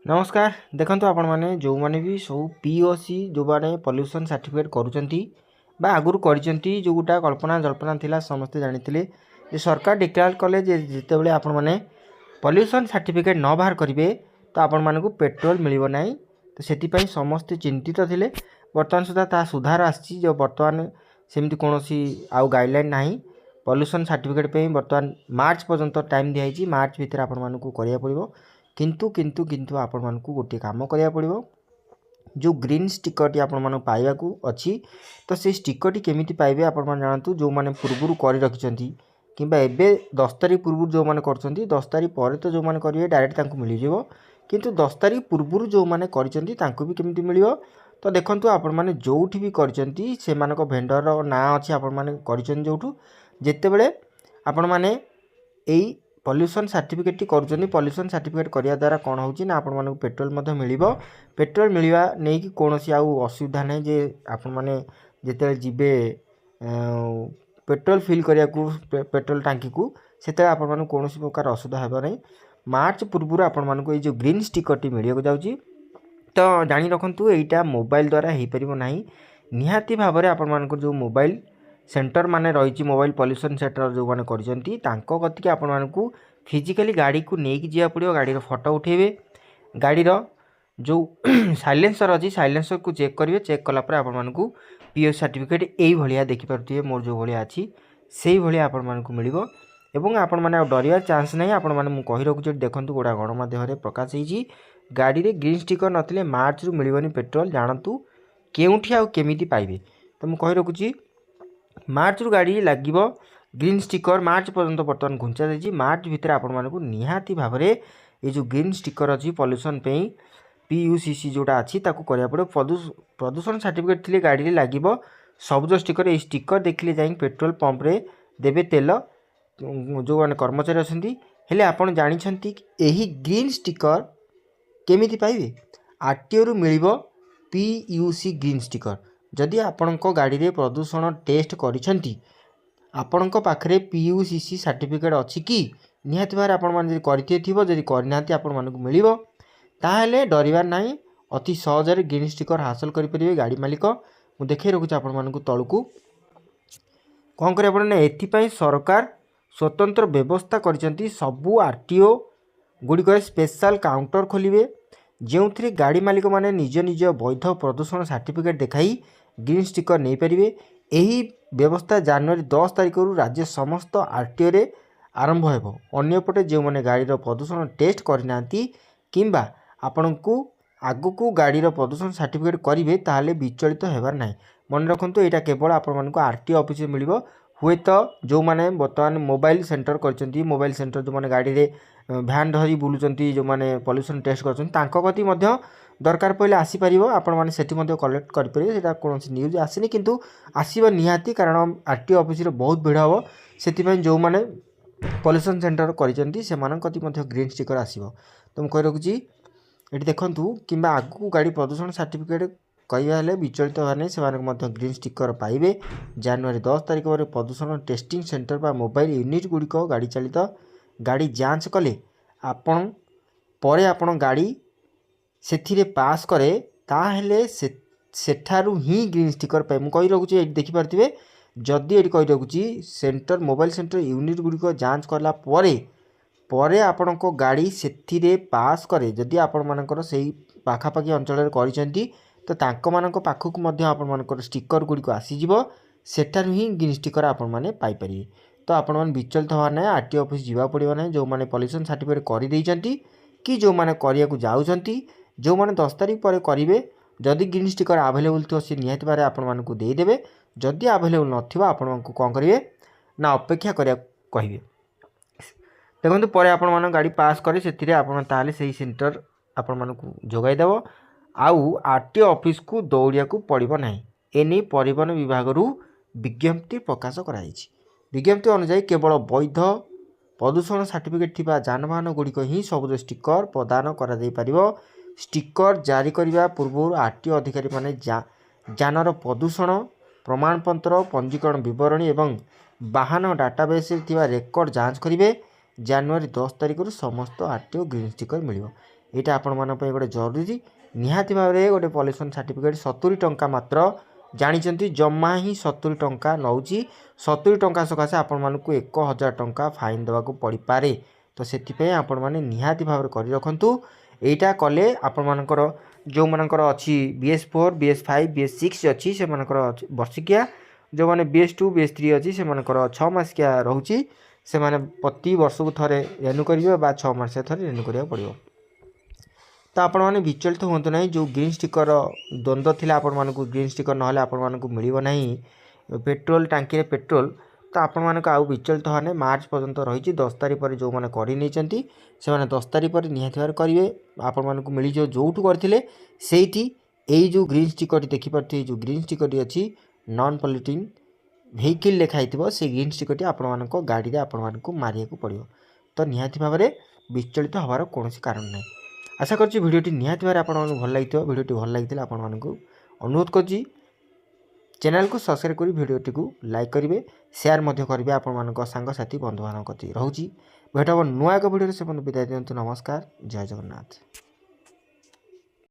नमस्कार देखंतु आपण माने जो माने भी सब पीओसी जो माने पॉल्यूशन सर्टिफिकेट करूचंती बा आगुरु करिसंती जोटा कल्पना जल्पना थिला समस्त जानिथिले जे सरकार डिक्लेयर कले जे जेतेबेले आपण माने पॉल्यूशन सर्टिफिकेट न बाहर करिवे तो आपण मानकु पेट्रोल मिलिबो नाही तो सेति पई समस्त चिंतित थिले। वर्तमान सुधा ता सुधार आछि जो वर्तमान सेमति कोनोसी आउ गाइडलाइन नाही। पॉल्यूशन सर्टिफिकेट पे वर्तमान मार्च पर्यंत टाइम दिया है। मार्च भितर आपण मानकु करिया पड़िबो किंतु किंतु किंतु आपण मानकु गोटे काम करिया पड़िबो जो ग्रीन स्टिकर टी आपण मानकु पाइबाकू अछि तो से स्टिकर टी केमिति पाइबे आपण मान जानतु जो माने पूर्वरु करि रखिसंती किंबा एबे 10 तारिख पूर्व जो माने करछंती 10 तारिख परे तो जो माने करिवे डायरेक्ट तांकु मिलि जिवो किंतु 10 तारिख पूर्व जो माने करछंती तांकु भी केमिति मिलिबो। तो देखंतु आपण माने जोठी भी करछंती से मानको भेंडर रो ना अछि आपण माने करछन जोठु जेतेबेले आपण माने एई पॉल्यूशन सर्टिफिकेट टी करूछनी पॉल्यूशन सर्टिफिकेट करिया द्वारा कोन होउची ना आपण मानको पेट्रोल मध्ये मिलिबो। पेट्रोल मिलिबा नै कि कोनोसी आउ असुविधा नै जे आपण माने जेते जिबे पेट्रोल फिल करिया को पेट्रोल टांकी को सेते आपण मानको कोनोसी प्रकार असुविधा हेबो नै। मार्च पूर्व आपण मानको ए जो ग्रीन स्टिकर टी मिलिया को जाउची तो जानि रखंतु एइटा मोबाइल द्वारा हेइ परिबो नाही। निहाती भाबरे आपण मानको जो मोबाइल सेंटर माने रही मोबाइल पॉल्यूशन सेंटर जो माने करजंती तांको गति के आपण मानकु फिजिकली गाड़ी को नेकी जिया पड़ियो गाड़ी रो फोटो उठेबे गाड़ी रो जो साइलेंसर अछि साइलेंसर को चेक करिवे चेक कला पर आपण मानकु पीओ सर्टिफिकेट एई भलिया देखि परथिए मोर जो भलिया अछि सेई भलिया आपण मानकु मिलिबो एवं आपण माने डरिया चांस नै। आपण माने मु कहि रखु जे देखंतु गोडा गण माध्यम रे प्रकाश हेजी गाड़ी रे ग्रीन स्टिकर नथिले मार्च रु मिलिबोनी पेट्रोल जानतु केउठी आ केमिति पाइबे। तो मु कहि रखु छी मार्च रु गाड़ी लागिबो ग्रीन स्टिकर मार्च पर्यंत बर्तमान घुंचा जाइए मार्च भितर आपण मानकु निहाती भाबरे ये जो ग्रीन स्टिकर अछि पॉल्यूशन पे पीयूसीसी जोटा अछि ताकू करिया पड़ो। प्रदूषण सर्टिफिकेट थिले गाड़ी रे लागिबो सबज स्टिकर ए स्टिकर देखिले जाई पेट्रोल पंप रे देबे तेल जो माने कर्मचारी अछंती हेले आपण जानि छंती एही ग्रीन स्टिकर केमिति पाइबे आरटीओ रु मिलिबो पीयूसी ग्रीन स्टिकर। जदि आपणको गाड़ी रे प्रदूषण टेस्ट करिसंती आपणको पाखरे पीयूसीसी सर्टिफिकेट अछि कि निहाती भार आपण मान जदि करथिए थिबो जदि करनाती आपण मानकु मिलिबो ताहेले डरिबार नाही अति सहजरे ग्रीन स्टिकर हासिल करि परिबे गाड़ी मालिक। मु देखै रखुछ आपण मानकु तळकु कोन करे आपण एथि पई सरकार स्वतंत्र व्यवस्था करिसंती सबु आरटीओ गुडी करे स्पेशल काउंटर खोलिबे जेउथरे गाड़ी मालिक माने निज निज वैध प्रदूषण सर्टिफिकेट देखाई ग्रीन स्टिकर नहीं पारे। यही व्यवस्था जनवरी 10 तारिख रु राज्य समस्त आरटीओ रे आरंभ हेबो। अन्यपटे जो माने गाड़ी रो प्रदूषण टेस्ट करनांती किंबा आपनकु आगु गाड़ी रो प्रदूषण सर्टिफिकेट करिवे ताले विचलित हेबार नाही। मन रखंतु एटा केवल आपण मानकु आरटीओ ऑफिस रे मिलिबो। हुए तो जो माने वर्तमान मोबाइल सेंटर करचंती मोबाइल सेंटर जो माने गाड़ी रे भ्यान धरी बुलुचंती जो माने पॉल्यूशन टेस्ट करचंती तांको गति मध्य दरकार पड़े आसी पारिबो आपण माने सेठी मध्य कलेक्ट करि परिबे। सेटा कोनोसी न्यूज आसीनी किंतु आसीबा निहाती कारण आरटीओ ऑफिस रे बहुत भीड़ हबो सेति पय जो माने पॉल्यूशन सेंटर करचंती से मानन कति मध्य ग्रीन स्टिकर आसीबो। तो म कहि रखुची एठी देखंतु किंबा आगु गाड़ी प्रदूषण सर्टिफिकेट कहिबा हेले विचलित होने से मानक मध्य ग्रीन स्टिकर पाइबे। जनवरी 10 तारिख पर प्रदूषण टेस्टिंग सेंटर बा मोबाइल यूनिट गुड़िक गाड़ी चलित गाड़ी जांच कले आपण परे आपण गाड़ी सेथिरे पास करे ताहेले सेठारु ही ग्रीन स्टिकर पाए। मु कहि रखुची एठी देखि परथिबे जदि एठी कहि रखुची सेंटर मोबाइल सेंटर यूनिट गुड़िक जांच करला परे आपणको गाड़ी सेथिरे पास करे जदि आपण मानकर सेही पाखापाखि अंचल करिसेंती तो तांको मानक पाखक मध्य आपण मानकर स्टिकर गुड़िक आसीजिवो सेठारु ही ग्रीन स्टिकर आपण माने पाई परिबे। तो आपण मान विचलित होवा नै आरटीओ ऑफिस जीवा पड़िबो नै जो माने पॉल्यूशन सर्टिफिकेट करि दैचंती कि जो माने करिया को जाउचंती जो माने 10 तारिख पर करिवे जदि ग्रीन स्टिकर अवेलेबल थियो से निहाती बारे आपण मानकु देई देबे। जदि अवेलेबल नथिबा आपण मानकु कोन करिवे ना अपेक्षा करिया कहिबे। देखंतु परे आपण मान गाड़ी पास करे सेथिरे आपण ताले सेही सेंटर आपण मानकु जोगाई देबो आउ आरटीओ ऑफिस को दौड़िया को पड़िबो नाही। एनी परिवहन विभाग रु विज्ञप्ति प्रकाश कराइछि। विज्ञप्ति अनुसार केवल वैध प्रदूषण सर्टिफिकेट थिबा जानवाहन गुड़िक ही सबज स्टिकर प्रदान करा जाई परिबो। स्टिकर जारी करिबा पूर्व आरटीओ अधिकारी माने जानर प्रदूषण प्रमाणपत्र पंजीकरण विवरणी एवं वाहन डाटाबेस रे थिबा रेकर्ड जांच करिवे। जनवरी 10 तारिख रु समस्त आरटीओ ग्रीन स्टिकर मिलिबो। यहाँ आपण गोटे जरूरी निहाती भाव में गोटे पॉल्यूशन सर्टिफिकेट 70 टंका मात्र जानी जमा ही 70 टंका नौ 70 टंका सकाशे आपण मानक 1000 टंका फाइन देवा पड़ पारे। तो से आपण मैंने निहाती भाव कर रखु यहाँ कले आपण मानकर जो मानकर अच्छी BS4 BS5 BS6 अच्छी से मानकर वर्षिकिया जो मैंने BS2 BS3 अच्छी से मानकर 6 मासिकिया रोचे से माने प्रति वर्ष को थरे रेन्यू करेंगे 6 मास थरे रेन्यू करा पड़ो। तो आपण मैंने विचलित हूँ ना जो ग्रीन स्टिकर द्वंद्व थी आपण मानक ग्रीन स्टिकर ना आपण मानक मिल पेट्रोल टांकी पेट्रोल तो आपण मानक आउ विचलित होने मार्च पर्यंत रही 10 तारीख पर जो मैंने कर से 10 तारीख पर निहाती भाव करेंगे आपण मानक मिल जो करते से जो ग्रीन स्टिकर देखिपे जो ग्रीन स्टिकर अच्छी नॉन पॉल्यूटिंग व्हीकल लिखाई से ग्रीन स्टिकर आपण मानक गाड़ी आपण मानक मारिया पड़ो। तो निहाती भाव में विचलित हबार कौन कारण ना। आशा करछि भिडियोटी निहाती भाव आपको भल लगी भिडियोटी भल लगी आपण मानक अनुरोध कर चैनल को सब्सक्राइब कर भिडियोटी को लाइक करेंगे शेयर करेंगे आपण मानक सांगसाथी बंधु बान्धव रोचे भेट नुआ एक भिडियो से विदाय दिंतु। नमस्कार, जय जगन्नाथ।